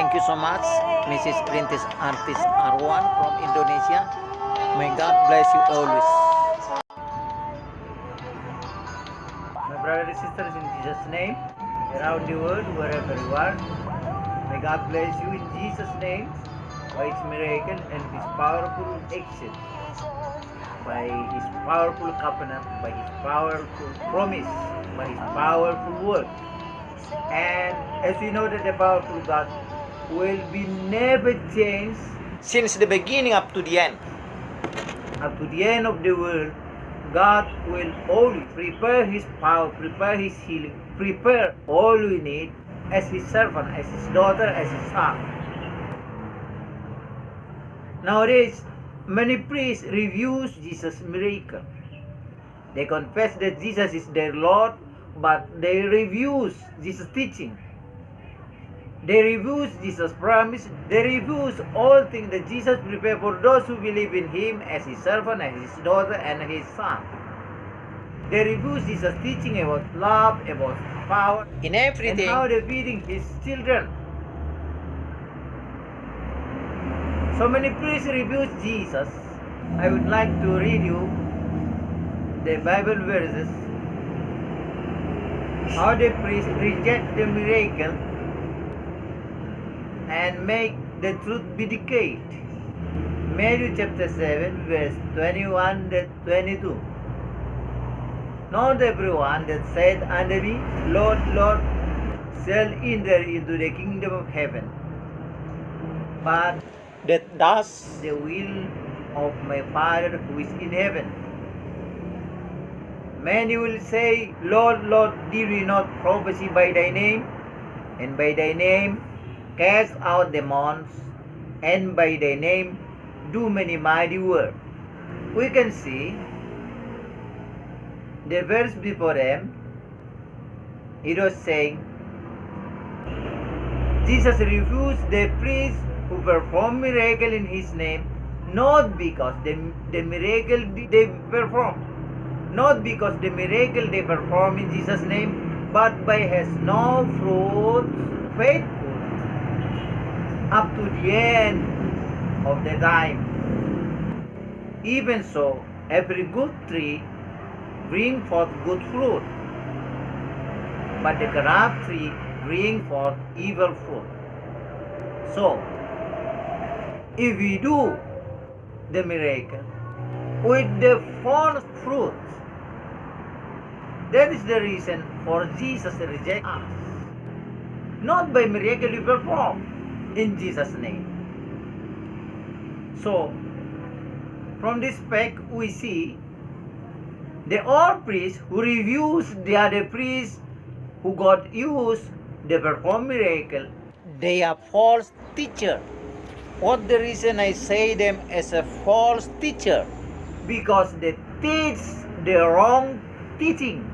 Thank you so much, Mrs. Printis Artis Arwan from Indonesia. May God bless you always. My brothers and sisters, in Jesus' name, around the world, wherever you are, may God bless you in Jesus' name by His miracle and His powerful action, by His powerful covenant, by His powerful promise, by His powerful word. And as we know that the powerful God will be never changed since the beginning up to the end. Up to the end of the world, God will always prepare His power, prepare His healing, prepare all we need as His servant, as His daughter, as His son. Nowadays, many priests refuse Jesus' miracle. They confess that Jesus is their Lord, but they refuse Jesus' teaching. They refuse Jesus' promise. They refuse all things that Jesus prepared for those who believe in Him as His servant, as His daughter, and His son. They refuse Jesus' teaching about love, about power, in everything, and how they're feeding His children. So many priests refuse Jesus. I would like to read you the Bible verses, how the priests reject the miracle and make the truth be decayed. Matthew chapter 7 verse 21 to 22. Not everyone that said unto me, Lord, Lord, shall enter into the kingdom of heaven, but that does the will of my Father who is in heaven. Many will say, Lord, Lord, did we not prophesy by thy name, and by thy name cast out demons, and by thy name do many mighty works? We can see the verse before them. It was saying, Jesus refused the priests who perform miracle in His name, not because the miracle they perform, not because the miracle they perform in Jesus' name, but by His no fruit, faithful up to the end of the time. Even so, every good tree bring forth good fruit, but the corrupt tree bring forth evil fruit. So, if we do the miracle with the false fruit, that is the reason for Jesus to reject us. Not by miracle we perform in Jesus' name. So, from this fact we see the old priests who refuse the other priests who God used, they perform miracle. They are false teacher. What the reason I say them as a false teacher? Because they teach the wrong teaching.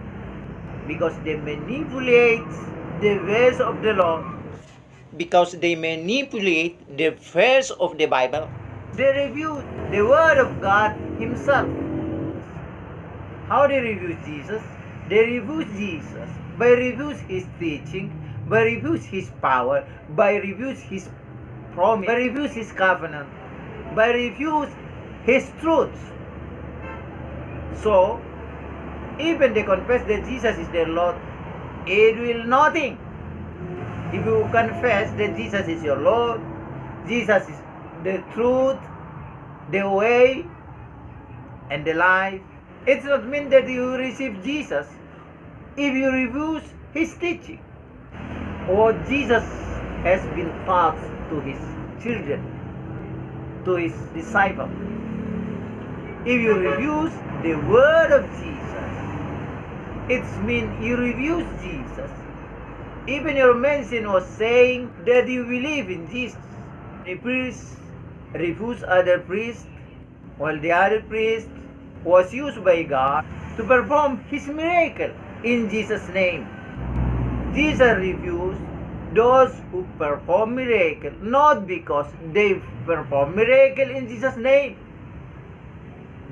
Because they manipulate the verse of the law. Because they manipulate the verse of the Bible. They refuse the word of God Himself. How they refuse Jesus? They refuse Jesus by refuse His teaching, by refuse His power, by refuse His promise, by refuse His covenant, by refuse His truth. So, even they confess that Jesus is their Lord, it will nothing. If you confess that Jesus is your Lord, Jesus is the truth, the way, and the life, it does not mean that you receive Jesus if you refuse His teaching, or Jesus has been taught to His children, to His disciples. If you refuse the word of Jesus, it means you refuse Jesus. Even your mention was saying that you believe in Jesus. The priests refuse other priests, while the other priest was used by God to perform His miracle in Jesus' name. Jesus refused those who perform miracle, not because they perform miracle in Jesus' name,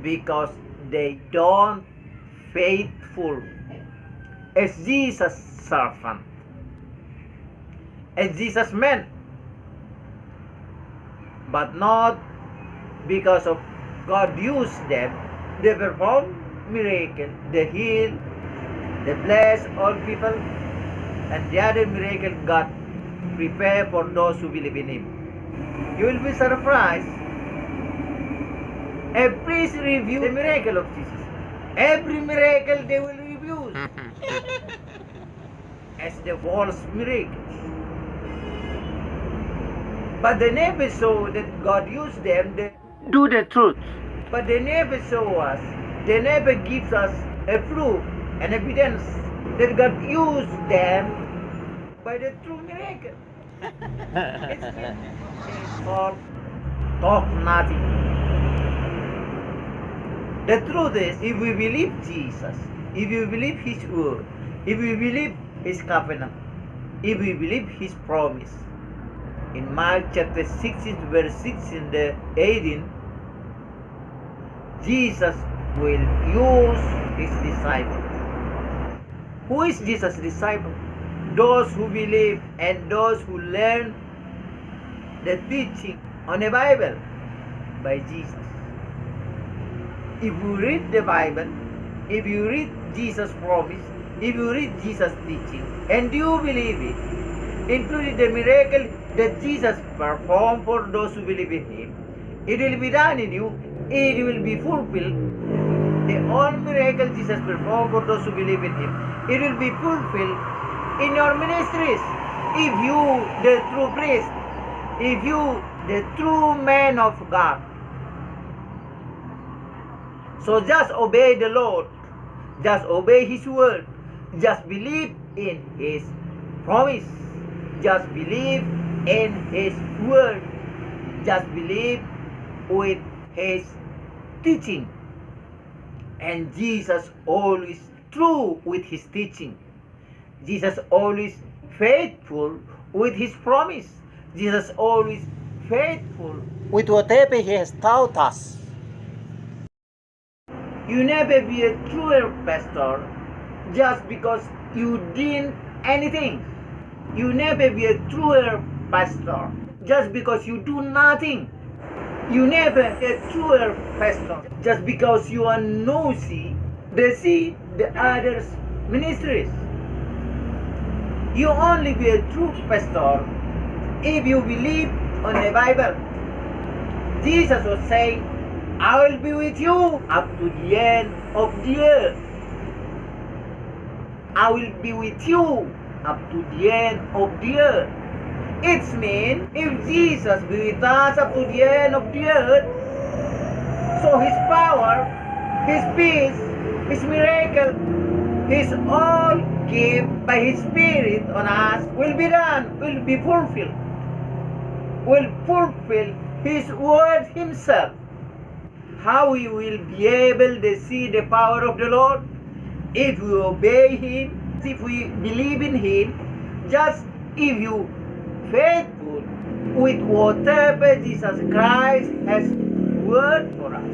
because they don't faithful as Jesus' servant, as Jesus' man. but not because of God used them. They perform miracle, they heal, they bless all people, and the other miracle God prepare for those who believe in Him. You will be surprised. A priest review the miracle of Jesus. Every miracle they will review as the false miracles. But they never saw that God used them to do the truth. But they never show us, they never give us a proof and evidence that God used them by the true miracle. It's called talk nothing. The truth is, if we believe Jesus, if we believe His word, if we believe His covenant, if we believe His promise, in Mark chapter 16 verse 16 to 18, Jesus will use His disciple. Who is Jesus' disciple? Those who believe and those who learn the teaching on the Bible by Jesus. If you read the Bible, if you read Jesus' promise, if you read Jesus' teaching, and you believe it, including the miracle that Jesus performed for those who believe in Him, it will be done in you, it will be fulfilled. The all miracle Jesus performed for those who believe in Him, it will be fulfilled in your ministries. If you, the true priest, if you, the true man of God. So just obey the Lord, just obey His word, just believe in His promise, just believe in His word, just believe with His teaching. And Jesus always true with His teaching. Jesus always faithful with His promise. Jesus always faithful with whatever He has taught us. You never be a truer pastor just because you did anything. You never be a truer pastor just because you do nothing. You never a truer pastor just because you are nosy to see the others' ministries. You only be a true pastor if you believe on the Bible. Jesus was saying, I will be with you up to the end of the earth. I will be with you up to the end of the earth. It means if Jesus be with us up to the end of the earth, so His power, His peace, His miracle, His all gift by His Spirit on us will be done, will be fulfilled, will fulfill His word Himself. How we will be able to see the power of the Lord? If we obey Him, if we believe in Him, just if you faithful with whatever Jesus Christ has word for us.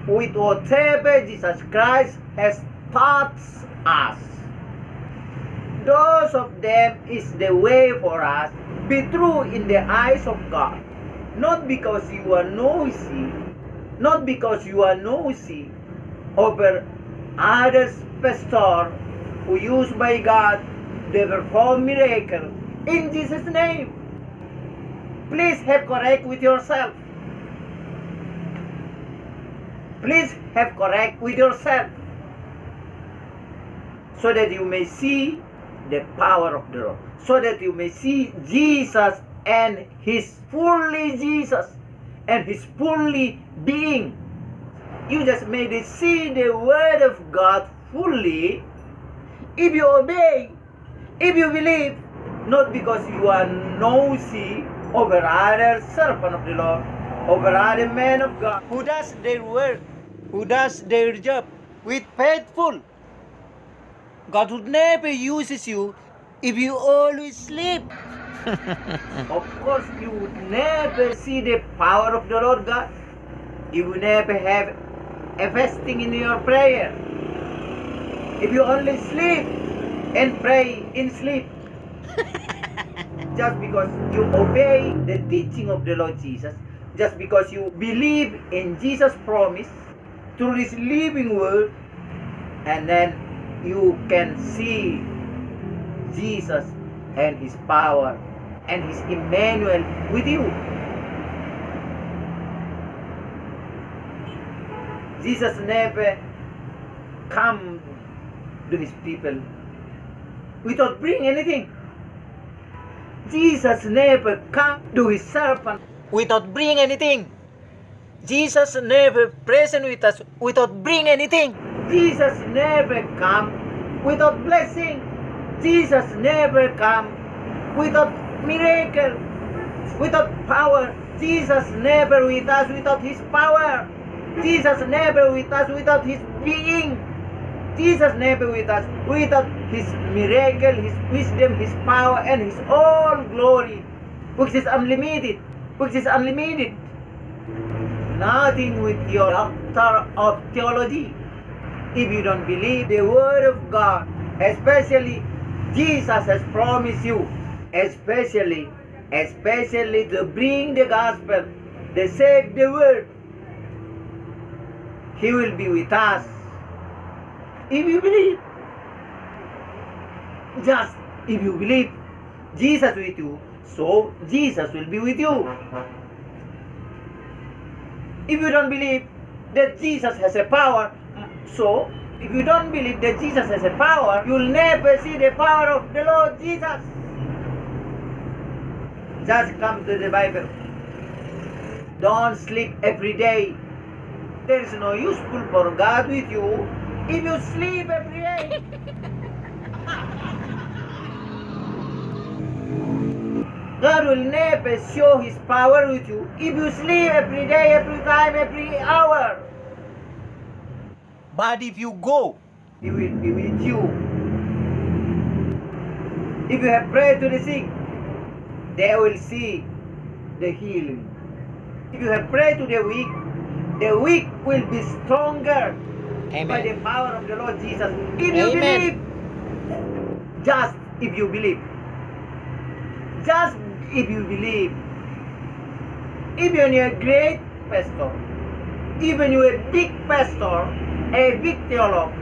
With whatever Jesus Christ has taught us. Those of them is the way for us. Be true in the eyes of God. Not because you are nosy, not because you are nosy over others pastor who used by God to perform miracle in Jesus' name. Please have correct with yourself. Please have correct with yourself so that you may see the power of the Lord, so that you may see Jesus and His fully Jesus and His fully being. You just may see the word of God fully if you obey, if you believe, not because you are nosy over other servant of the Lord, over other men of God who does their work, who does their job with faithful. God would never uses you if you always sleep. Of course, you would never see the power of the Lord God. You would never have a fasting in your prayer. If you only sleep and pray in sleep. just because you obey the teaching of the Lord Jesus, just because you believe in Jesus' promise through this living word, and then you can see Jesus and his power and his Emmanuel with you. Jesus never come to his people without bringing anything. Jesus never come to his servant without bringing anything. Jesus never present with us without bringing anything. Jesus never come without blessing. Jesus never come without miracle, without power. Jesus never with us without his power. Jesus never with us without his being. Jesus never with us without his miracle, his wisdom, his power, and his all glory, which is unlimited, Nothing with your doctor of theology. If you don't believe the word of God, especially Jesus has promised you, especially to bring the gospel, to save the world, he will be with us. If you believe, just if you believe Jesus with you, so Jesus will be with you. If you don't believe that Jesus has a power, so if you don't believe that Jesus has a power, you'll never see the power of the Lord Jesus. Just come to the Bible. Don't sleep every day. There is no useful for God with you if you sleep every day. God will never show his power with you if you sleep every day, every time, every hour. But if you go, he will be with you. If you have prayed to the sick, they will see the healing. If you have prayed to the weak will be stronger. Amen. By the power of the Lord Jesus. If you believe, just if you believe, even you're a great pastor, even you're a big pastor, a big theologue,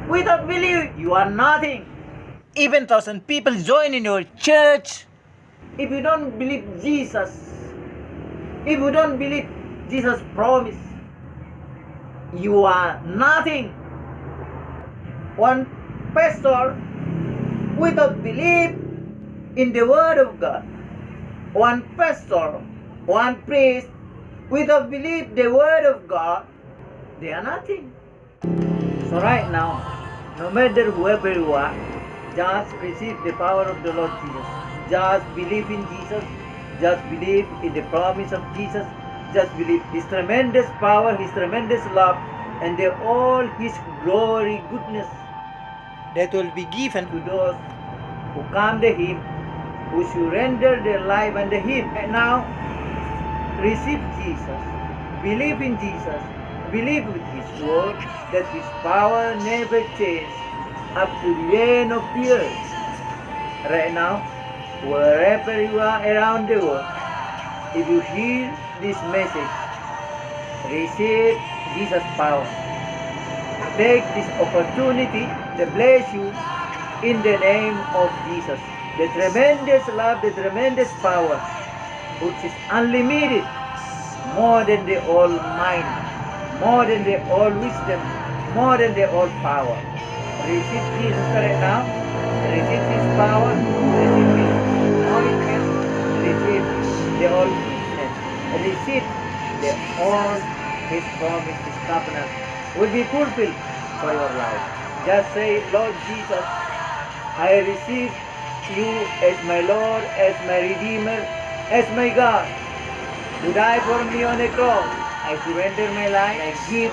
without belief, you are nothing. Even 1,000 people join in your church. If you don't believe Jesus, if you don't believe Jesus' promise, you are nothing. One pastor without belief in the word of God, one pastor, one priest without belief the word of God, they are nothing. So right now, no matter whoever you are, just receive the power of the Lord Jesus. Just believe in Jesus. Just believe in the promise of Jesus. Just believe his tremendous power, his tremendous love, and all his glory, goodness that will be given to those who come to him, who surrender their life unto him. And now, receive Jesus. Believe in Jesus. Believe with his word that his power never changes up to the end of the earth. Right now, wherever you are around the world, if you hear this message, receive Jesus' power. Take this opportunity to bless you in the name of Jesus. The tremendous love, the tremendous power, which is unlimited, more than the all mind, more than the all wisdom, more than the all power. Receive Jesus right now. Receive his power. Receive his anointing. Receive the all goodness. Receive the all his promise, his covenant will be fulfilled for your life. Just say, Lord Jesus, I receive you as my Lord, as my Redeemer, as my God, who died for me on the cross. I surrender my life. I give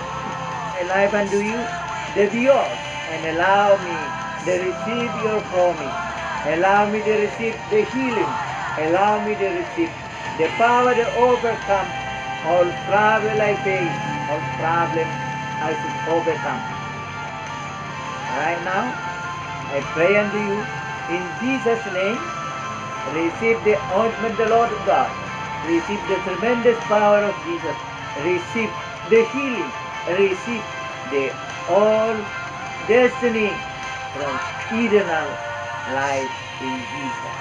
my life unto you, to be yours, and allow me to receive your promise. Allow me to receive the healing. Allow me to receive the power to overcome all problem I face, all problem I should overcome. Right now, I pray unto you in Jesus' name. Receive the ointment of the Lord God. Receive the tremendous power of Jesus. Receive the healing. Receive the all destiny from eternal life in Jesus.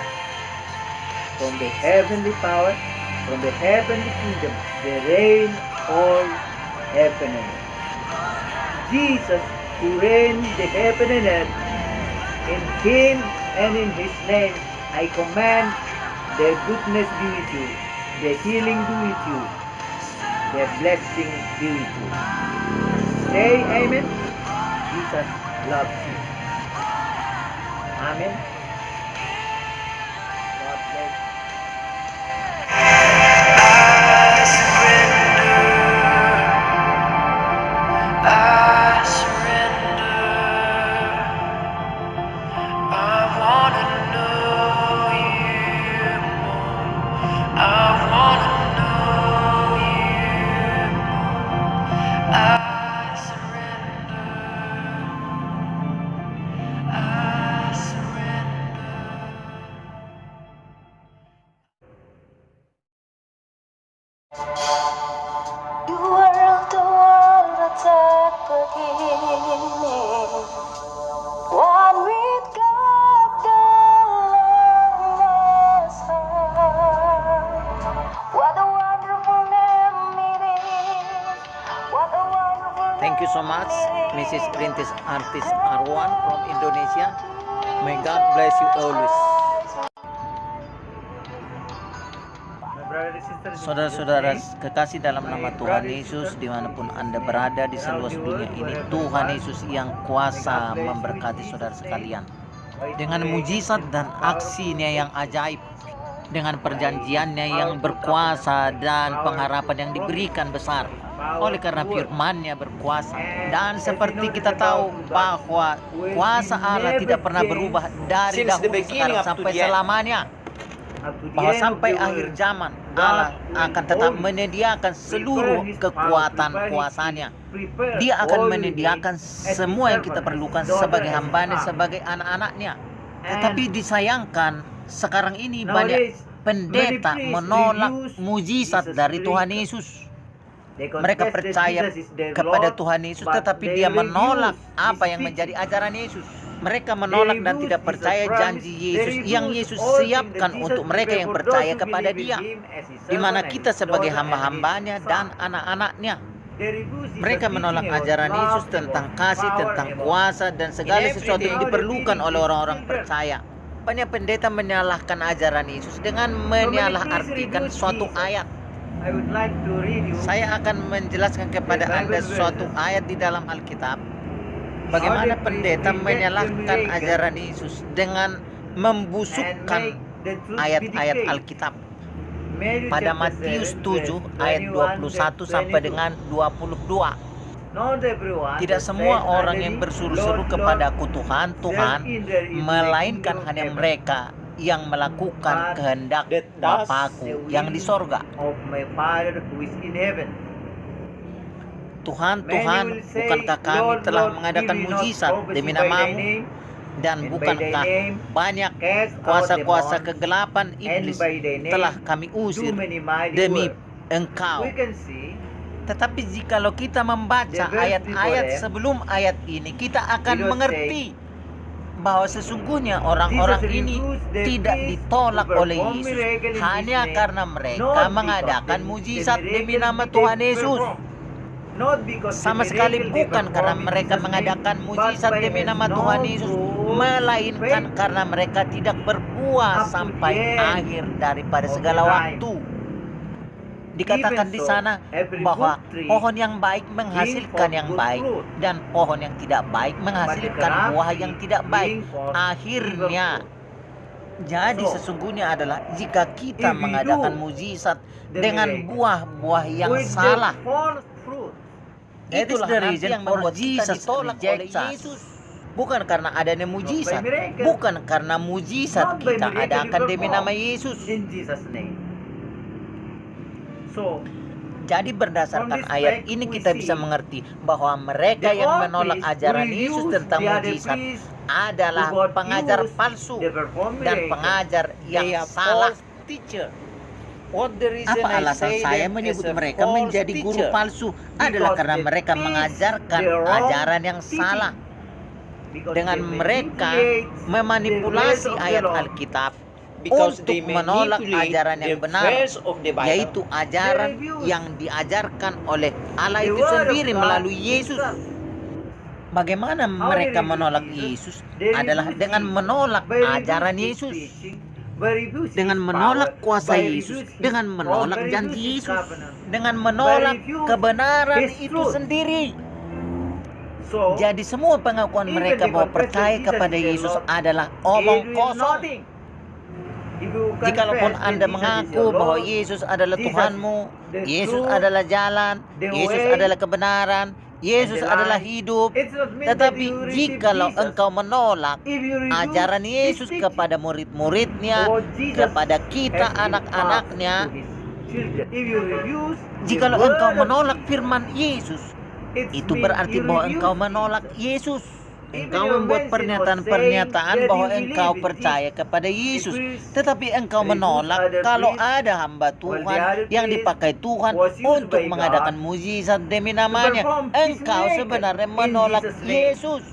From the heavenly power, from the heavenly kingdom, they reign all heaven and earth. Jesus, who reigns the heaven and earth, in Him and in His name, I command the goodness be with you, the healing be with you, the blessing be with you. Say amen. Jesus loves you. Amen. God bless you. I surrender. I surrender. I wanna know you more. I wanna know you more. I surrender. I surrender. The world that's at beginning. One with God, the Most High. What a wonderful name it is. What a wonderful Thank you so much, Mrs. Printis Artis Arwan from Indonesia. May God bless you always. Saudara-saudara kekasih dalam nama Tuhan Yesus, dimanapun Anda berada di seluas dunia ini, Tuhan Yesus yang kuasa memberkati saudara sekalian dengan mujizat dan aksinya yang ajaib, dengan perjanjiannya yang berkuasa dan pengharapan yang diberikan besar oleh karena firman-Nya berkuasa. Dan seperti kita tahu bahwa kuasa Allah tidak pernah berubah dari dahulu, sekarang sampai selamanya, bahwa sampai akhir zaman Allah akan tetap menyediakan seluruh kekuatan kuasanya. Dia akan menyediakan semua yang kita perlukan sebagai hamba-Nya, sebagai anak-anak-Nya. Tetapi disayangkan sekarang ini banyak pendeta menolak mujizat dari Tuhan Yesus. Mereka percaya kepada Tuhan Yesus, tetapi dia menolak apa yang menjadi ajaran Yesus. Mereka menolak dan tidak percaya janji Yesus yang Yesus siapkan untuk mereka yang percaya kepada Dia, di mana kita sebagai hamba-hambanya dan anak-anaknya. Mereka menolak ajaran Yesus tentang kasih, tentang kuasa, dan segala sesuatu yang diperlukan oleh orang-orang percaya. Banyak pendeta menyalahkan ajaran Yesus dengan menyalahartikan suatu ayat. Saya akan menjelaskan kepada Anda suatu ayat di dalam Alkitab. Bagaimana pendeta menyalahkan ajaran Yesus dengan membusukkan ayat-ayat Alkitab. Pada Matius 7 ayat 21 sampai dengan 22. Tidak semua orang yang berseru-seru kepadaku Tuhan, Tuhan, melainkan hanya mereka yang melakukan kehendak Bapa-Ku yang di sorga. Tuhan, Tuhan, bukankah kami telah mengadakan mujizat demi nama-Mu? Dan bukankah banyak kuasa-kuasa kegelapan iblis telah kami usir demi Engkau? Tetapi jikalau kita membaca ayat-ayat sebelum ayat ini, kita akan mengerti bahwa sesungguhnya orang-orang ini tidak ditolak oleh Yesus hanya karena mereka mengadakan mujizat demi nama Tuhan Yesus. Sama sekali bukan karena mereka mengadakan mujizat demi nama Tuhan Yesus, melainkan karena mereka tidak berbuah sampai akhir daripada segala waktu. Dikatakan di sana bahwa pohon yang baik menghasilkan yang baik dan pohon yang tidak baik menghasilkan buah yang tidak baik akhirnya. Jadi sesungguhnya adalah jika kita mengadakan mujizat dengan buah-buah yang salah, itulah nanti yang membuat kita ditolak oleh Yesus. Bukan karena adanya mujizat, bukan karena mujizat kita adakan demi nama Yesus. Jadi berdasarkan this ayat fact, ini we kita bisa see mengerti bahwa mereka the yang old menolak priests ajaran who Yesus refused tentang the other mujizat priests adalah who got pengajar used, palsu they perform dan miracles. pengajar yang They are salah. false teacher. What the reason Apa I alasan say saya them menyebut as a mereka false menjadi guru teacher? palsu adalah Because karena they mereka teach mengajarkan the wrong ajaran yang teaching. salah. Because Dengan they mereka manipulate memanipulasi the words of the ayat Lord. Alkitab Because untuk they menolak manipulate ajaran yang the benar, verse of the Bible. yaitu ajaran They refuse yang diajarkan oleh Allah the itu word of sendiri God melalui Yesus. itself. Bagaimana How mereka they refuse menolak Jesus? Yesus They adalah refuse dengan Jesus. menolak By refuse ajaran His Yesus, teaching, by refuse His dengan power, menolak kuasa by Yesus, refuse His dengan throne, menolak by janji refuse His Yesus, covenant, dengan menolak by refuse kebenaran His itu truth. sendiri. So, Jadi semua pengakuan even mereka they bahwa confess that percaya Jesus kepada is their Yesus Lord, adalah it omong will kosong. nothing. If you Jikalaupun confess Anda that Jesus is mengaku your bahwa Lord, Yesus adalah Jesus Tuhanmu, the Yesus truth, adalah jalan, the Yesus way, adalah kebenaran, Yesus and the adalah life, hidup. it's not meant that Tetapi you receive jikalau Jesus. engkau menolak If you refuse ajaran His Yesus teaching, kepada murid-muridnya, what Jesus kepada kita has imparted anak-anaknya, to His children. If you refuse the jikalau word engkau of menolak Jesus, firman Yesus, it itu means berarti you bahwa refuse engkau menolak Jesus. Yesus. Even Engkau your membuat mention was pernyataan-pernyataan saying bahwa that you engkau believe in percaya Jesus. kepada Yesus, The priests tetapi engkau refuse menolak other kalau priests, ada hamba while the Tuhan other yang priest dipakai Tuhan was used untuk by mengadakan God mujizat demi to namanya. perform His Engkau miracle sebenarnya in menolak Jesus' name. Yesus.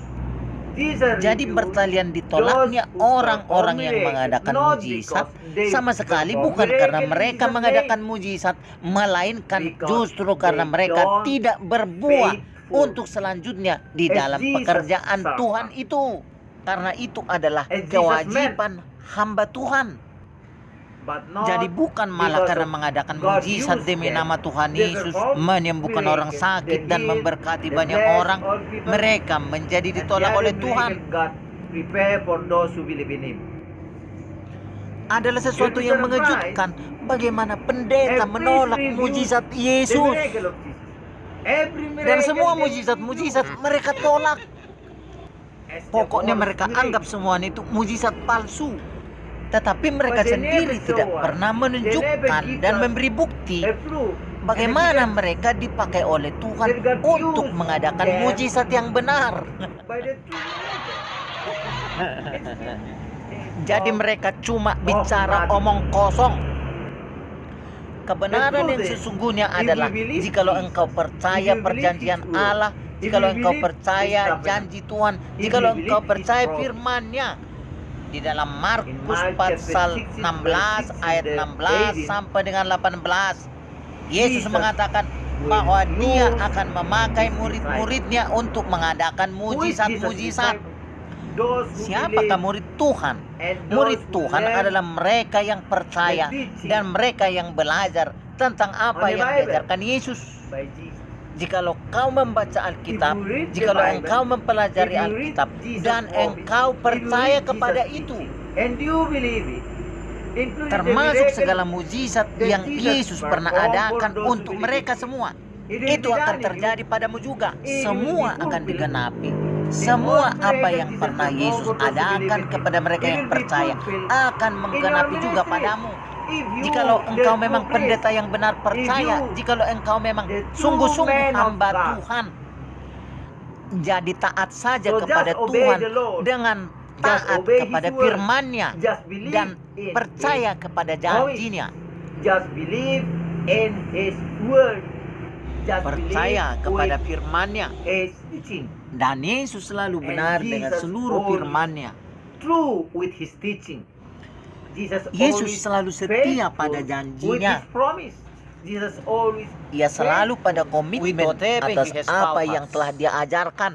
These are Jadi refused bertalian those ditolaknya who perform orang-orang yang miracles, mengadakan not mujizat because they sama sekali perform bukan karena miracle in mereka Jesus' mengadakan name, mujizat, melainkan because justru karena they mereka don't tidak berbuah faithful untuk selanjutnya di as dalam Jesus pekerjaan servant. Tuhan itu. Karena itu adalah As Jesus kewajiban hamba Tuhan. but not Jadi bukan malah because karena of mengadakan God mujizat used demi them. nama Tuhan They Yesus, perform menyembuhkan orang miracles, sakit they dan heal, memberkati they banyak bless orang. all people, Mereka menjadi and the ditolak other oleh Tuhan. miracle God prepare for those who believe in Him. Adalah sesuatu You'll be yang surprised. mengejutkan bagaimana pendeta Every menolak review mujizat the Yesus. miracle of Jesus. Every Dan miracle semua they mujizat-mujizat do mereka tolak. as the Pokoknya false mereka miracle. anggap semua itu mujizat palsu. Tetapi mereka But they sendiri never tidak show us. pernah They menunjukkan never give dan us memberi bukti a proof, bagaimana an evidence mereka dipakai oleh Tuhan that God untuk used mengadakan them mujizat yang benar. by the true miracle. Jadi mereka cuma bicara omong kosong. Kebenaran yang sesungguhnya adalah jikalau engkau percaya perjanjian Allah, jikalau engkau percaya janji Tuhan, jikalau engkau percaya firman-Nya. Di dalam Markus pasal 16 ayat 16 sampai dengan 18, Yesus mengatakan bahwa Dia akan memakai murid-muridnya untuk mengadakan mujizat-mujizat. Siapakah murid Tuhan? Murid Tuhan adalah mereka yang percaya dan mereka yang belajar tentang apa yang diajarkan Yesus. By Jesus. Jikalau kau membaca Alkitab, jikalau engkau mempelajari Alkitab dan engkau percaya kepada itu, termasuk segala mujizat yang Yesus pernah adakan untuk mereka semua, itu akan terjadi padamu juga. Semua akan digenapi. Semua apa yang pernah Yesus adakan kepada mereka yang percaya akan menggenapi juga padamu. Jikalau engkau memang pendeta yang benar percaya, jikalau engkau memang sungguh-sungguh hamba Tuhan, jadi taat saja kepada Tuhan dengan taat kepada firman-Nya dan percaya kepada janji-Nya. Just believe in His word. Just Percaya believe kepada with firman-Nya. His teaching. Dan Yesus selalu benar dengan Jesus seluruh always firman-Nya. True with His teaching. Jesus Yesus always selalu setia faithful pada with janjinya. His promise. Jesus always Ia selalu pada komitmen whatever atas He has apa taught yang us. telah Dia ajarkan.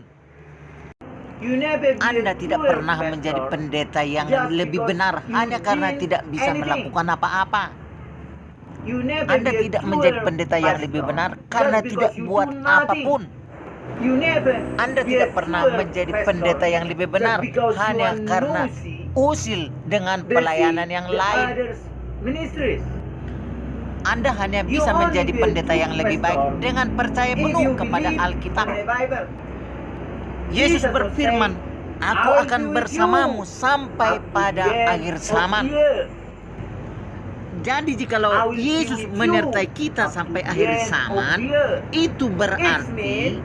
You never be Anda a tidak true pernah pastor menjadi pendeta yang just lebih because benar you hanya karena didn't tidak bisa anything. melakukan apa-apa. You never Anda be a tidak true menjadi pendeta yang pastor lebih benar just karena because tidak you buat do nothing. apapun. You never Anda be tidak a pernah true menjadi pastor pendeta yang lebih just benar because you hanya are karena nosy usil dengan to pelayanan see yang the lain. others' ministries. Anda hanya You bisa only menjadi be a pendeta true yang lebih baik pastor dengan percaya if you penuh kepada believe Alkitab. in the Bible. Yesus Jesus was berfirman, saying, "Aku "I will akan be with bersamamu you sampai up to pada the end akhir of zaman." the earth." Jadi jikalau Yesus menyertai kita sampai akhir zaman, itu berarti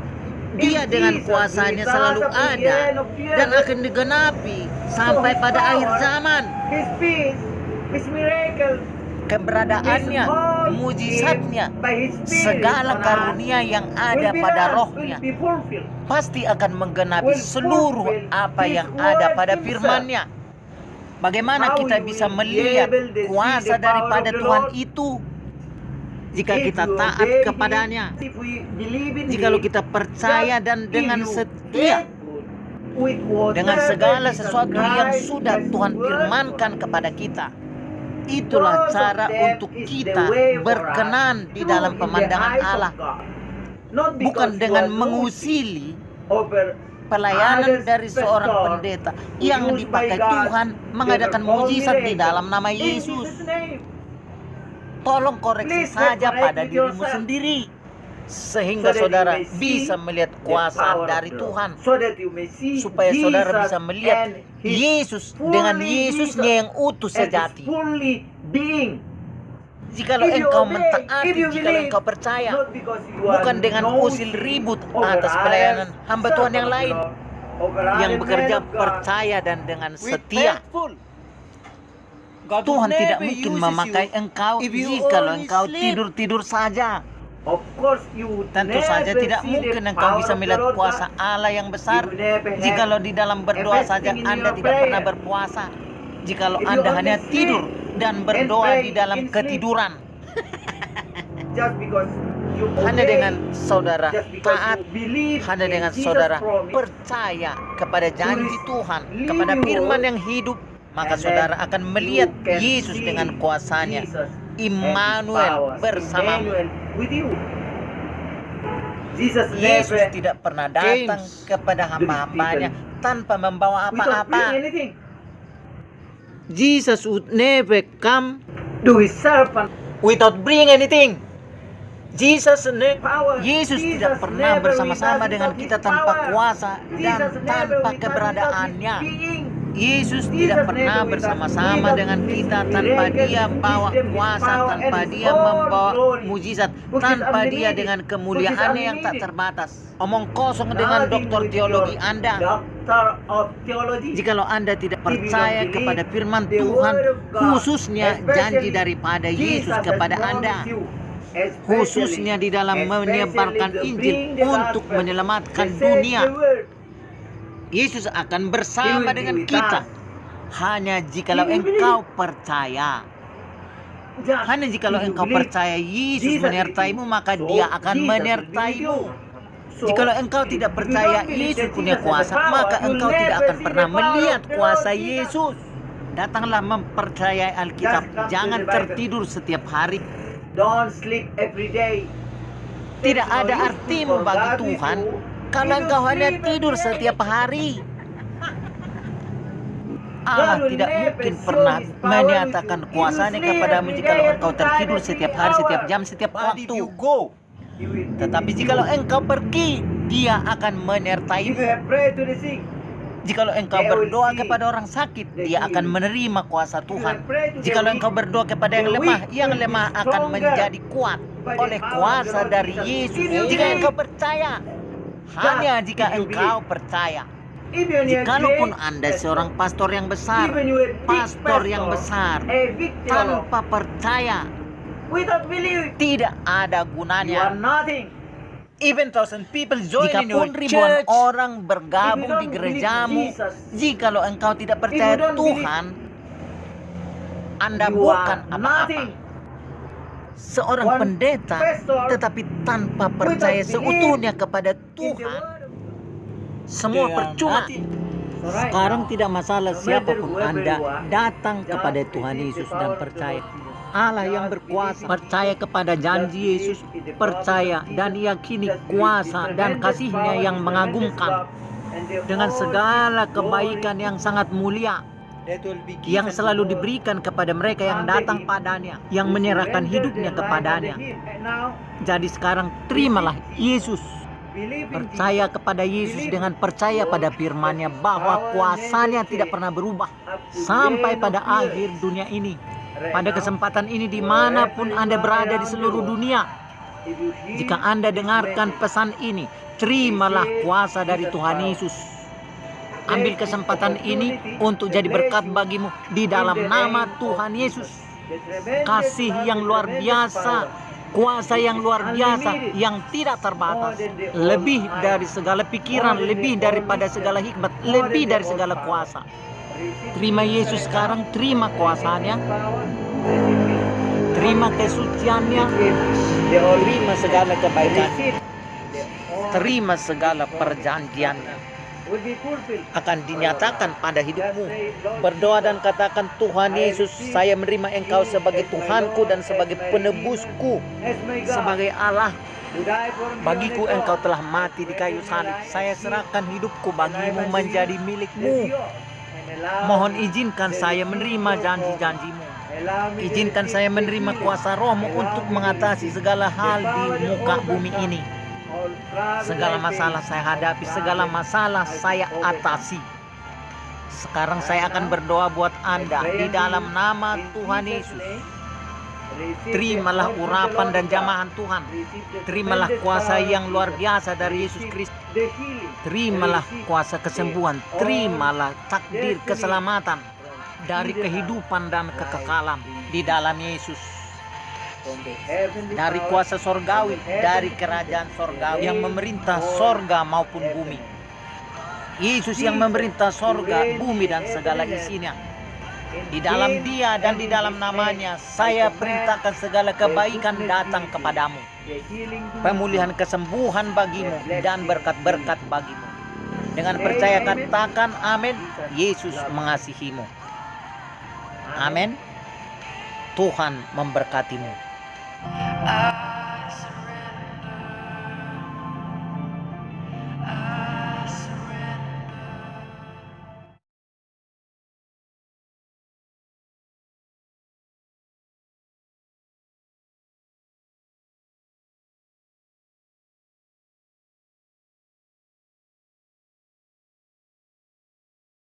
Dia dengan kuasanya selalu ada dan akan digenapi sampai pada akhir zaman. His peace, His miracle, Keberadaannya, mujizatnya, segala karunia yang ada pada rohnya pasti akan menggenapi seluruh apa yang ada pada firman-Nya. Bagaimana kita bisa melihat kuasa daripada Tuhan itu? Jika kita taat kepadanya, jikalau kita percaya dan dengan setia dengan segala sesuatu yang sudah Tuhan firmankan kepada kita, itulah cara untuk kita berkenan di dalam pemandangan Allah, bukan dengan mengusili pelayanan dari seorang pendeta yang dipakai Tuhan mengadakan mujizat di dalam nama Yesus. Tolong koreksi saja pada dirimu sendiri, sehingga saudara bisa melihat kuasa dari Tuhan, supaya saudara bisa melihat Yesus dengan Yesusnya yang utuh sejati. Jikalau engkau mentaati, jikalau engkau percaya, bukan dengan usil ribut atas pelayanan hamba Tuhan yang lain yang bekerja percaya dan dengan setia, Tuhan tidak mungkin memakai engkau jikalau engkau tidur-tidur saja. Tentu saja tidak mungkin engkau bisa melihat kuasa Allah yang besar jikalau di dalam berdoa saja Anda tidak pernah berpuasa. Jikalau Anda hanya tidur dan berdoa di dalam ketiduran. Hanya dengan saudara taat, hanya dengan saudara percaya kepada janji Tuhan, kepada firman yang hidup, maka saudara akan melihat Yesus dengan kuasanya. Immanuel bersamamu. Yesus tidak pernah datang kepada hamba-hambanya tanpa membawa apa-apa. Jesus would never come to His servant without bringing anything. Yesus tidak pernah bersama-sama dengan kita tanpa kuasa dan tanpa keberadaannya. Yesus tidak pernah bersama-sama dengan kita tanpa Dia bawa kuasa, tanpa Dia membawa mujizat, tanpa Dia dengan kemuliaannya yang tak terbatas. Omong kosong dengan doktor teologi Anda. Jikalau Anda tidak percaya kepada firman Tuhan, khususnya janji daripada Yesus kepada Anda, khususnya di dalam menyebarkan Injil untuk menyelamatkan dunia, Yesus akan bersama dengan kita hanya jikalau engkau percaya. Hanya jikalau engkau percaya Yesus menyertaimu, maka Dia akan menyertaimu. Jikalau engkau tidak percaya Yesus punya kuasa, maka engkau tidak akan pernah melihat kuasa Yesus. Datanglah mempercayai Alkitab. Jangan tertidur setiap hari. Don't sleep every day. Tidak ada artimu bagi Tuhan kalau engkau hanya tidur setiap hari. Allah tidak mungkin pernah menyatakan kuasanya kepadamu jikalau engkau tertidur setiap hari, setiap jam, setiap waktu. Tetapi jikalau engkau pergi, Dia akan menyertaimu. Jikalau engkau berdoa kepada orang sakit, dia akan menerima kuasa Tuhan. Jikalau engkau berdoa kepada yang lemah akan menjadi kuat oleh kuasa dari Yesus. Jika engkau percaya, hanya jika engkau percaya. Jikalaupun Anda seorang pastor yang besar, tanpa percaya, tidak ada gunanya. Even thousand people join in your church, ribuan orang bergabung di gerejamu, jikalau engkau tidak percaya Tuhan, Anda bukan apa-apa. Seorang pendeta tetapi tanpa percaya seutuhnya kepada Tuhan, semua percuma. Sekarang tidak masalah siapapun Anda datang kepada Tuhan Yesus dan percaya Allah yang berkuasa, percaya kepada janji Yesus, percaya dan yakini kuasa dan kasih-Nya yang mengagumkan dengan segala kebaikan yang sangat mulia yang selalu diberikan kepada mereka yang datang padanya, yang menyerahkan hidupnya kepadanya. Jadi sekarang terimalah Yesus. Percaya kepada Yesus dengan percaya pada firman-Nya bahwa kuasanya tidak pernah berubah sampai pada akhir dunia ini. pada kesempatan ini dimanapun Anda berada di seluruh dunia. Jika Anda dengarkan pesan ini, terimalah kuasa dari Tuhan Yesus. Ambil kesempatan ini untuk jadi berkat bagimu di dalam nama Tuhan Yesus. Kasih yang luar biasa, kuasa yang luar biasa, yang tidak terbatas, lebih dari segala pikiran, lebih daripada segala hikmat, lebih dari segala kuasa. Terima Yesus sekarang, terima kuasanya, terima kesuciannya, terima segala kebaikan, terima segala perjanjiannya akan dinyatakan pada hidupmu. Berdoa dan katakan, Tuhan Yesus, saya menerima Engkau sebagai Tuhanku dan sebagai penebusku, sebagai Allah. Bagiku Engkau telah mati di kayu salib. Saya serahkan hidupku bagimu menjadi milikmu. Mohon izinkan saya menerima janji-janjimu. Izinkan saya menerima kuasa Rohmu untuk mengatasi segala hal di muka bumi ini. Segala masalah saya hadapi, segala masalah saya atasi. Sekarang saya akan berdoa buat Anda di dalam nama Tuhan Yesus. Terimalah urapan dan jamahan Tuhan. Terimalah kuasa yang luar biasa dari Yesus Kristus. Terimalah kuasa kesembuhan. Terimalah takdir keselamatan dari kehidupan dan kekekalan di dalam Yesus. Dari kuasa sorgawi, dari kerajaan sorgawi yang memerintah sorga maupun bumi. Yesus yang memerintah sorga, bumi dan segala isinya. Di dalam Dia dan di dalam namanya, saya perintahkan segala kebaikan datang kepadamu. Pemulihan kesembuhan bagimu dan berkat-berkat bagimu. Dengan percaya katakan amin. Yesus mengasihimu. Amin. Tuhan memberkatimu.